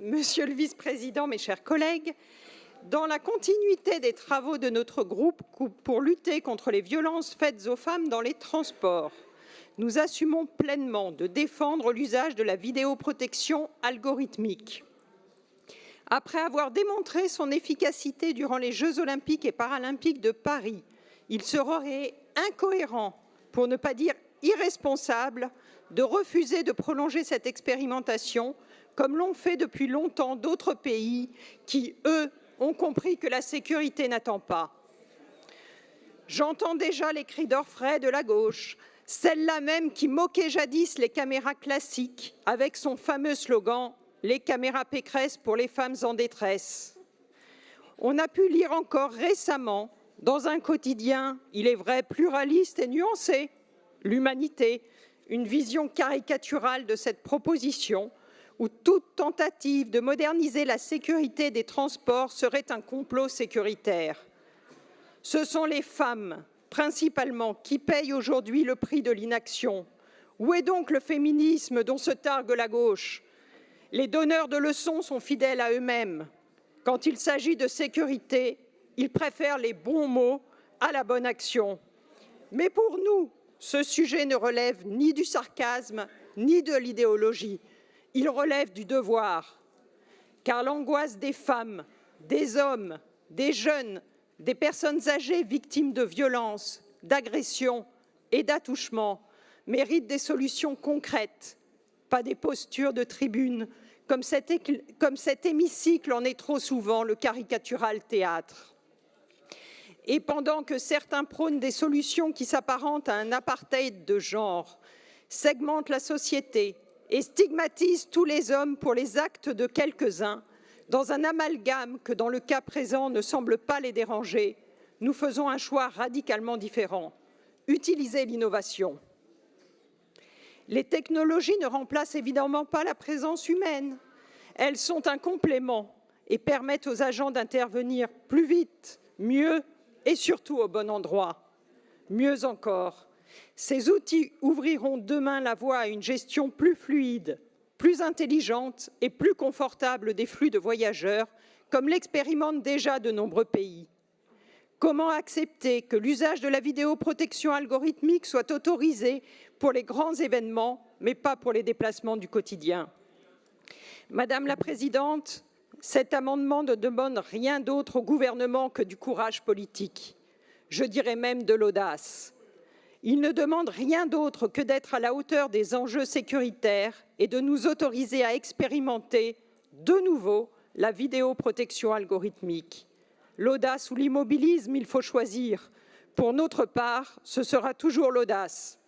Monsieur le Vice-président, mes chers collègues, dans la continuité des travaux de notre groupe pour lutter contre les violences faites aux femmes dans les transports, nous assumons pleinement de défendre l'usage de la vidéoprotection algorithmique. Après avoir démontré son efficacité durant les Jeux olympiques et paralympiques de Paris, il serait incohérent, pour ne pas dire irresponsable, de refuser de prolonger cette expérimentation, comme l'ont fait depuis longtemps d'autres pays qui, eux, ont compris que la sécurité n'attend pas. J'entends déjà les cris d'orfraie de la gauche, celle-là même qui moquait jadis les caméras classiques avec son fameux slogan « Les caméras Pécresse pour les femmes en détresse ». On a pu lire encore récemment dans un quotidien, il est vrai, pluraliste et nuancé, l'Humanité, une vision caricaturale de cette proposition où toute tentative de moderniser la sécurité des transports serait un complot sécuritaire. Ce sont les femmes, principalement, qui payent aujourd'hui le prix de l'inaction. Où est donc le féminisme dont se targue la gauche? Les donneurs de leçons sont fidèles à eux-mêmes. Quand il s'agit de sécurité, ils préfèrent les bons mots à la bonne action. Mais pour nous, ce sujet ne relève ni du sarcasme, ni de l'idéologie. Il relève du devoir. Car l'angoisse des femmes, des hommes, des jeunes, des personnes âgées victimes de violences, d'agressions et d'attouchements mérite des solutions concrètes, pas des postures de tribune, comme cet hémicycle en est trop souvent le caricatural théâtre. Et pendant que certains prônent des solutions qui s'apparentent à un apartheid de genre, segmentent la société et stigmatisent tous les hommes pour les actes de quelques-uns, dans un amalgame que dans le cas présent ne semble pas les déranger, nous faisons un choix radicalement différent. Utiliser l'innovation. Les technologies ne remplacent évidemment pas la présence humaine. Elles sont un complément et permettent aux agents d'intervenir plus vite, mieux et surtout au bon endroit. Mieux encore, ces outils ouvriront demain la voie à une gestion plus fluide, plus intelligente et plus confortable des flux de voyageurs, comme l'expérimentent déjà de nombreux pays. Comment accepter que l'usage de la vidéoprotection algorithmique soit autorisé pour les grands événements, mais pas pour les déplacements du quotidien? Madame la Présidente, cet amendement ne demande rien d'autre au gouvernement que du courage politique, je dirais même de l'audace. Il ne demande rien d'autre que d'être à la hauteur des enjeux sécuritaires et de nous autoriser à expérimenter de nouveau la vidéoprotection algorithmique. L'audace ou l'immobilisme, il faut choisir. Pour notre part, ce sera toujours l'audace.